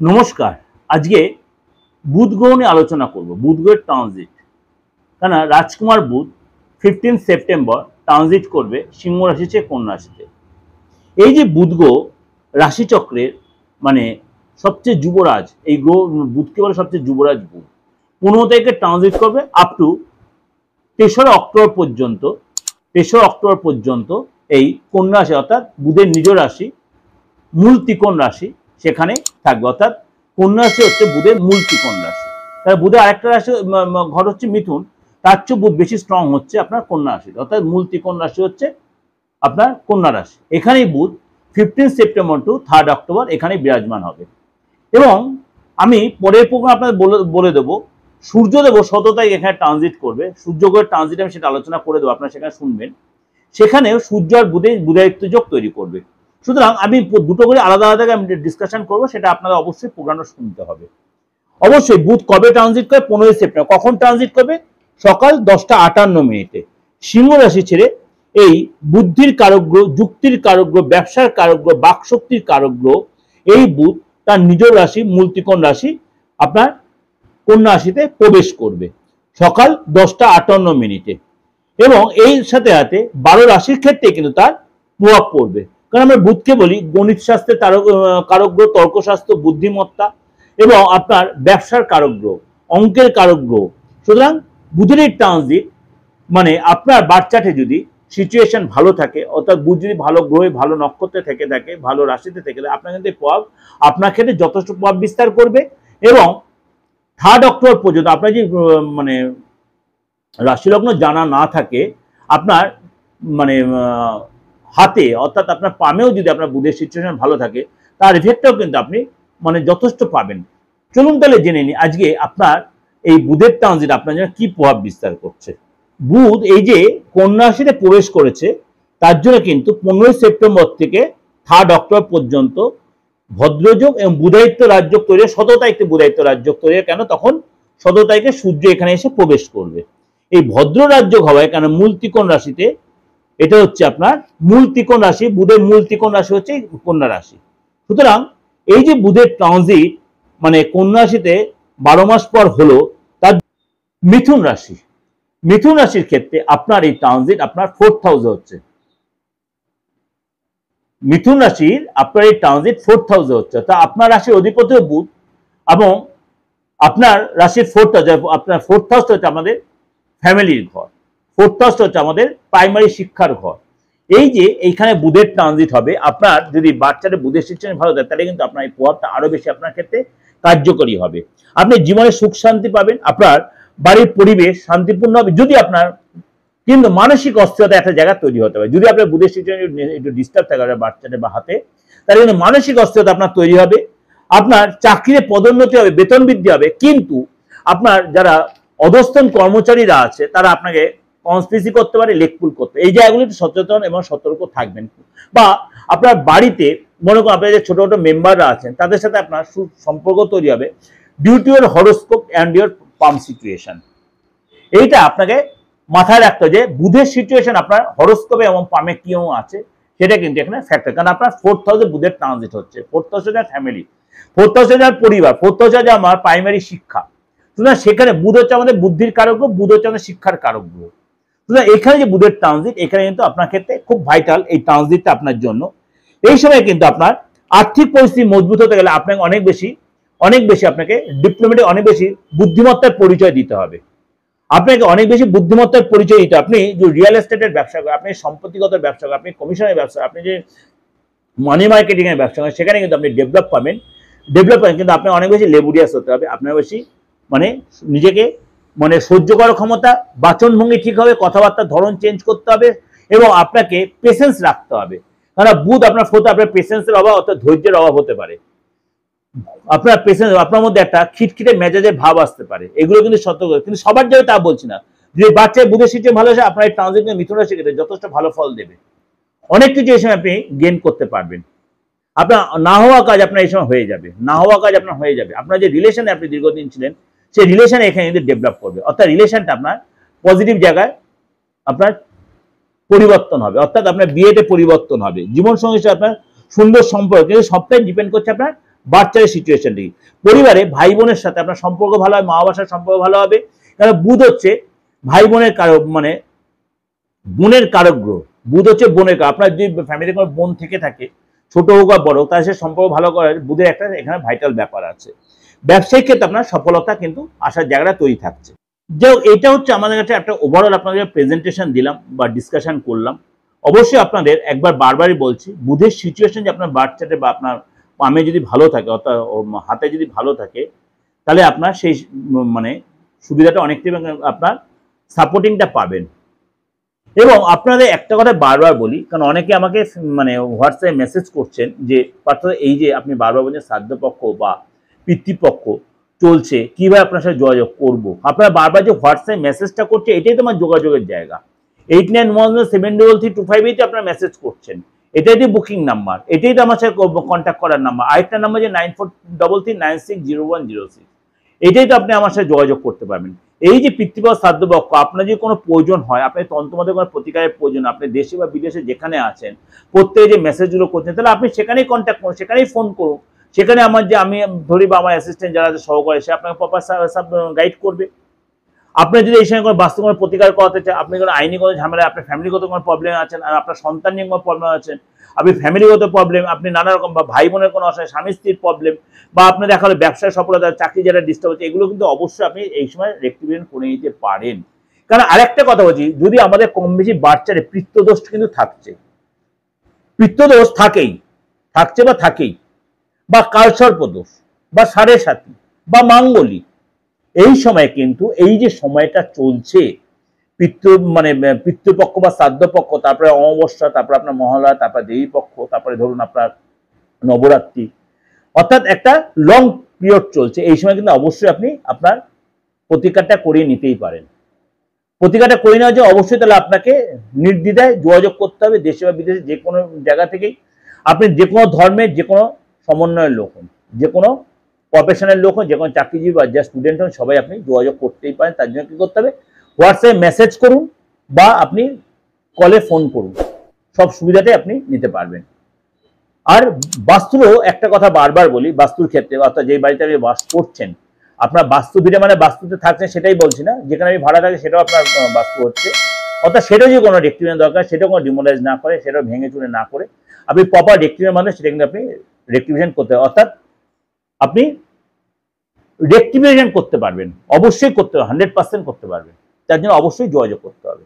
নমস্কার। আজকে বুধ গ্রহ নিয়ে আলোচনা করব। বুধ গ্রহের ট্রানজিট, কেন রাজকুমার বুধ 15 সেপ্টেম্বর ট্রানজিট করবে সিংহ রাশি থেকে কন্যা রাশিতে। এই যে বুধ গ্রহ রাশিচক্রের মানে সবচেয়ে যুবরাজ, এই গ্রহ বুধকে বলে সবচেয়ে যুবরাজ বুধ। 15 তারিখে ট্রানজিট করবে আপ টু 3রা অক্টোবর পর্যন্ত। 3রা অক্টোবর পর্যন্ত এই কন্যা রাশি অর্থাৎ বুধের নিজ রাশি মূল ত্রিকোণ রাশি সেখানে থাকবে। অর্থাৎ কন্যা রাশি হচ্ছে বুধের মূল ত্রিকোণ রাশি। তাহলে বুধের আরেকটা রাশি ঘর হচ্ছে মিথুন, তার চেয়ে বুধ বেশি স্ট্রং হচ্ছে আপনার কন্যা রাশি। অর্থাৎ মূল ত্রিকোণ রাশি হচ্ছে আপনার কন্যা রাশি। এখানেই বুধ 15 সেপ্টেম্বর টু 3 অক্টোবর এখানে বিরাজমান হবে। এবং আমি পরের প্রোগ্রাম আপনাদের বলে দেবো, সূর্যদেব 17 তারিখ এখানে ট্রানজিট করবে। সূর্যগ্রহের ট্রানজিট আমি সেটা আলোচনা করে দেবো, আপনারা সেখানে শুনবেন। সেখানেও সূর্য আর বুধায়িত্ব যোগ তৈরি করবে। সুতরাং আমি দুটো করে আলাদা আলাদা আমি ডিসকাশন করবো, সেটা আপনারা অবশ্যই প্রোগ্রামটা শুনতে হবে। অবশ্যই বুধ কবে ট্রানজিট করে? 15 সেপ্টেম্বর। কখন ট্রানজিট করবে? সকাল 10:58 সিংহ রাশি ছেড়ে এই বুদ্ধির কারকগ্রহ, যুক্তির কারকগ্রহ, ব্যবসার কারকগ্রহ, বাকশক্তির কারকগ্রহ এই বুধ তার নিজ রাশি মূল ত্রিকোণ রাশি আপনার কন্যা রাশিতে প্রবেশ করবে সকাল 10:58 এবং এই সাথে সাথে 12 রাশির ক্ষেত্রে কিন্তু তার প্রভাব পড়বে। কারণ আমরা বুধকে বলি গণিত শাস্ত্রের কারকগ্রহ, তর্কশাস্ত্র, বুদ্ধিমত্তা এবং আপনার ব্যবসার কারকগ্রহ, অঙ্কের কারকগ্রহ। সুতরাং বুধের এই ট্রানজিট মানে আপনার বাচ্চাতে যদি সিচুয়েশন ভালো থাকে, অর্থাৎ বুধ যদি ভালো গ্রহে, ভালো নক্ষত্রে থেকে থাকে, ভালো রাশিতে থেকে থাকে, আপনার কিন্তু প্রভাব আপনার ক্ষেত্রে যথেষ্ট প্রভাব বিস্তার করবে। এবং 3 অক্টোবর পর্যন্ত আপনার যে মানে রাশিলগ্ন জানা না থাকে, আপনার মানে হাতে অর্থাৎ আপনার পামেও যদি আপনার বুধের সিচুয়েশন ভালো থাকে, তার এফেক্টটাও কিন্তু আপনি মানে যথেষ্ট পাবেন। চলুন তাহলে জেনে নিই আজকে আপনার এই বুধের ট্রানজিট আপনার জন্য কি প্রভাব বিস্তার করছে। বুধ এই যে কন্যা রাশিতে প্রবেশ করেছে, তার জন্য কিন্তু 15 সেপ্টেম্বর থেকে 3 অক্টোবর পর্যন্ত ভদ্রযোগ এবং বুধায়িত্ব রাজযোগ তৈরি। 17 তারিখে বুধায়িত্ব রাজযোগ তৈরি, কেন তখন 17 তারিখে সূর্য এখানে এসে প্রবেশ করবে। এই ভদ্র রাজযোগ হওয়ায় কেন মূল ত্রিকোণ রাশিতে, এটা হচ্ছে আপনার মূল ত্রিকোণ রাশি, বুধের মূল ত্রিকোণ রাশি হচ্ছে কন্যা রাশি। সুতরাং এই যে বুধের ট্রানজিট মানে কন্যা রাশিতে 12 মাস পর হলো, তার মিথুন রাশি, মিথুন রাশির ক্ষেত্রে আপনার এই ট্রানজিট আপনার 4th হাউসে হচ্ছে। মিথুন রাশির আপনার এই ট্রানজিট 4th হাউসে হচ্ছে। তা আপনার রাশির অধিপতি বুধ এবং আপনার রাশির 4th হাউস, আপনার 4th হাউস হচ্ছে আমাদের ফ্যামিলির ঘর, 4th হাউস হচ্ছে আমাদের প্রাইমারি শিক্ষার ঘর। এই যে এইখানে বুধের ট্রানজিট হবে, আপনার যদি বাচ্চাদের বুধের সিচুয়েশন ভালো থাকে, তাহলে কিন্তু আপনার এই প্রভাবটা আরো বেশি আপনার ক্ষেত্রে কার্যকরী হবে। আপনি জীবনে সুখ শান্তি পাবেন, আপনার বাড়ির পরিবেশ শান্তিপূর্ণ হবে। যদি আপনার কিন্তু মানসিক অস্থিরতা একটা জায়গা তৈরি হতে পারে, যদি আপনার বুধের সিচুয়েশন একটু ডিস্টার্ব থাকে বাচ্চাদের বা হাতে, তাহলে কিন্তু মানসিক অস্থিরতা আপনার তৈরি হবে। আপনার চাকরিতে পদোন্নতি হবে, বেতন বৃদ্ধি হবে, কিন্তু আপনার যারা অধস্তন কর্মচারীরা আছে তারা আপনাকে কনস্পিরেসি করতে পারে, লেকপুল করতে। এই জায়গাগুলো একটু সচেতন এবং সতর্ক থাকবেন। বা আপনার বাড়িতে মনে করুন আপনার যে ছোট ছোট মেম্বাররা আছেন, তাদের সাথে আপনার সুসম্পর্ক তৈরি হবে due to your horoscope and your palm situation. এইটা আপনাকে মাথায় রাখতে হবে যে বুধের সিচুয়েশন আপনার হরোস্কোপে এবং পামে কিও আছে, সেটা কিন্তু এখানে ফ্যাক্টর। কারণ আপনার 4th হাউসে বুধের ট্রানজিট হচ্ছে। 4th হাউসে যার ফ্যামিলি, 4th হাউসে যার পরিবার, 4th হাউসে যার আমার প্রাইমারি শিক্ষা। সুতরাং সেখানে বুধ হচ্ছে আমাদের বুদ্ধির কারক গ্রহ, বুধ হচ্ছে আমাদের শিক্ষার কারক গ্রহ। সুতরাং এখানে যে বুধের ট্রানজিট, এখানে কিন্তু আপনার ক্ষেত্রে খুব ভাইটাল এই ট্রানজিটটা আপনার জন্য। এই সময় কিন্তু আপনার আর্থিক পরিস্থিতি মজবুত হতে গেলে আপনাকে অনেক বেশি আপনাকে ডিপ্লোমেটিক, অনেক বেশি বুদ্ধিমত্তার পরিচয় দিতে হবে। আপনাকে অনেক বেশি বুদ্ধিমত্তার পরিচয় দিতে, আপনি যে রিয়েল এস্টেটের ব্যবসা করেন, আপনি সম্পত্তিগত ব্যবসা করেন, আপনি কমিশনের ব্যবসা, আপনি যে মানি মার্কেটিং এর ব্যবসা করেন, সেখানে কিন্তু আপনি ডেভেলপ পাবেন। কিন্তু আপনি অনেক বেশি লেবুরিয়াস হতে হবে, আপনার বেশি মানে নিজেকে মানে সহ্য করার ক্ষমতা, বাচনভঙ্গি ঠিক হবে, কথাবার্তার ধরন চেঞ্জ করতে হবে এবং আপনাকে পেশেন্স রাখতে হবে। কারণ বুধ আপনার 4th, আপনার পেশেন্সের অভাব অর্থাৎ ধৈর্যের অভাব হতে পারে। আপনার পেশেন্স, আপনার মধ্যে একটা খিটখিটে মেজাজের ভাব আসতে পারে, এগুলো কিন্তু সতর্ক। কিন্তু সবার জন্য তা বলছি না। যে বাচ্চার বুধের সিচুয়েশন ভালো আছে, আপনার এই ট্রানজিট মিথুন রাশি ক্ষেত্রে যথেষ্ট ভালো ফল দেবে। অনেক কিছু এই সময় আপনি গেইন করতে পারবেন। আপনার না হওয়া কাজ আপনার এই সময় হয়ে যাবে, না হওয়া কাজ আপনার হয়ে যাবে। আপনার যে রিলেশনে আপনি দীর্ঘদিন ছিলেন, সেই রিলেশনে এখানে কিন্তু ডেভেলপ করবে, অর্থাৎ রিলেশনটা আপনার পজিটিভ জায়গায় আপনার পরিবর্তন হবে, অর্থাৎ আপনার বিয়েতে পরিবর্তন হবে, জীবন সঙ্গীর সাথে আপনার সুন্দর সম্পর্ক। কিন্তু সবটাই ডিপেন্ড করছে আপনার বাচ্চার সিচুয়েশনটি, পরিবারে ভাই বোনের সাথে আপনার সম্পর্ক ভালো হবে, মা বাবার সাথে সম্পর্ক ভালো হবে। কারণ বুধ হচ্ছে ভাই বোনের কারক, মানে বোনের কারক গ্রহ। বুধ হচ্ছে বোনের কারক। আপনার যদি ফ্যামিলিতে কোনো বোন থেকে থাকে, ছোট হোক বা বড়, তার সাথে সম্পর্ক ভালো করার বুধের একটা এখানে ভাইটাল ব্যাপার আছে। ব্যবসায়িক ক্ষেত্রে আপনার সফলতা কিন্তু আসার জায়গাটা তৈরি থাকছে। যাই এটা হচ্ছে আমাদের কাছে একটা ওভারঅল আপনাদের প্রেজেন্টেশন দিলাম বা ডিসকাশন করলাম। অবশ্যই আপনাদের একবার বারবারই বলছি, বুধের সিচুয়েশন যে আপনার বার্থ চার্টে বা আপনার পামে যদি ভালো থাকে, অর্থাৎ হাতে যদি ভালো থাকে, তাহলে আপনার সেই মানে সুবিধাটা অনেকটাই আপনার সাপোর্টিংটা পাবেন। এবং আপনাদের একটা কথা বারবার বলি, কারণ অনেকে আমাকে মানে হোয়াটসঅ্যাপে মেসেজ করছেন যে এই যে আপনি বারবার বলছেন শ্রাদ্ধপক্ষ বা পিতৃপক্ষ চলছে, কিভাবে আপনার সাথে যোগাযোগ করব। আপনারা বারবার যে হোয়াটসঅ্যাপে মেসেজটা করছে, এটাই তোমার যোগাযোগের জায়গা। 8910725258 আপনারা মেসেজ করছেন, এটাই তো বুকিং নাম্বার, এটাই তো আমার সাথে কন্ট্যাক্ট করার নাম্বার। আরেকটা নাম্বার যে 9433960106, এটাই তো আপনি আমার সাথে যোগাযোগ করতে পারবেন। এই যে পিতৃপক্ষ শ্রাদ্ধপক্ষ, আপনার যদি কোনো প্রয়োজন হয়, আপনার তন্ত্রমতে কোনো প্রতিকারের প্রয়োজন, আপনি দেশে বা বিদেশে যেখানে আছেন, প্রত্যেকে যে মেসেজগুলো করছেন, তাহলে আপনি সেখানেই কন্ট্যাক্ট করুন, সেখানেই ফোন করুন। সেখানে আমার যে আমি ধরি বা আমার অ্যাসিস্ট্যান্ট যারা আছে সহকারী, সে আপনাকে প্রপার গাইড করবে। আপনি যদি এই সময় কোনো বাস্তব কোনো প্রতিকার করাতে চান, আপনি কোনো আইনি কোনো ঝামেলা, আপনার ফ্যামিলিগত কোনো প্রবলেম আছেন, আর আপনার সন্তান নিয়ে কোনো প্রবলেম আছেন, আপনি ফ্যামিলিগত প্রবলেম, আপনি নানা রকম বা ভাই বোনের কোনো অসুবিধা, স্বামী স্ত্রীর প্রবলেম, বা আপনি দেখা হলো ব্যবসায় সফলতা, চাকরি যারা ডিস্টার্ব হচ্ছে, এগুলো কিন্তু অবশ্যই আপনি এই সময় রেক্টিফিকেশন করে নিতে পারেন। কারণ আরেকটা কথা বলছি, যদি আমাদের কম বেশি বাচ্চারে পিত্তদোষ কিন্তু থাকছে, পিত্তদোষ থাকেই, থাকছে বা থাকেই, বা কালসর্প দোষ বা সাড়ে সাথী বা মাঙ্গলিক, এই সময় কিন্তু এই যে সময়টা চলছে, পিতৃপক্ষ বা শ্রাদ্ধপক্ষ, তারপরে অমাবস্যা, তারপরে আপনার মহালয়া, তারপরে দেবী পক্ষ, তারপরে ধরুন আপনার নবরাত্রি, অর্থাৎ একটা লং পিরিয়ড চলছে। এই সময় কিন্তু অবশ্যই আপনি আপনার প্রতিকারটা করিয়ে নিতেই পারেন। প্রতিকারটা করে নেওয়ার জন্য অবশ্যই তাহলে আপনাকে নির্দ্বিধায় যোগাযোগ করতে হবে, দেশে বা বিদেশে যে কোনো জায়গা থেকেই। আপনি যে কোনো ধর্মের যে কোনো সমন্বয়ের লোক হন, যে কোনো প্রফেশনের লোক হন, যে কোনো চাকরিজীবী বা যা স্টুডেন্ট হন, সবাই আপনি যোগাযোগ করতেই পারেন। তার জন্য কী করতে হবে, হোয়াটসঅ্যাপে মেসেজ করুন বা আপনি কলে ফোন করুন, সব সুবিধাটাই আপনি নিতে পারবেন। আর বাস্তুরও একটা কথা বারবার বলি, বাস্তুর ক্ষেত্রে, অর্থাৎ যে বাড়িতে আপনি বাস করছেন, আপনার বাস্তু ভিটে মানে বাস্তুতে থাকছেন সেটাই বলছি না, যেখানে আমি ভাড়া থাকি সেটাও আপনার বাস্তু হচ্ছে, অর্থাৎ সেটাও যে কোনো রেক্টিফিকেশন দরকার, সেটাও কোনো ডিমোলাইজ না করে, সেটাও ভেঙে চুরে না করে আপনি প্রপার রেক্টিফিকেশন মাধ্যমে সেটা কিন্তু আপনি রেক্টিফিকেশন করতে হবে, অর্থাৎ আপনি রেক্টিফিকেশন করতে পারবেন, অবশ্যই করতে হবে, 100% করতে পারবেন। তার জন্য অবশ্যই যোগাযোগ করতে হবে।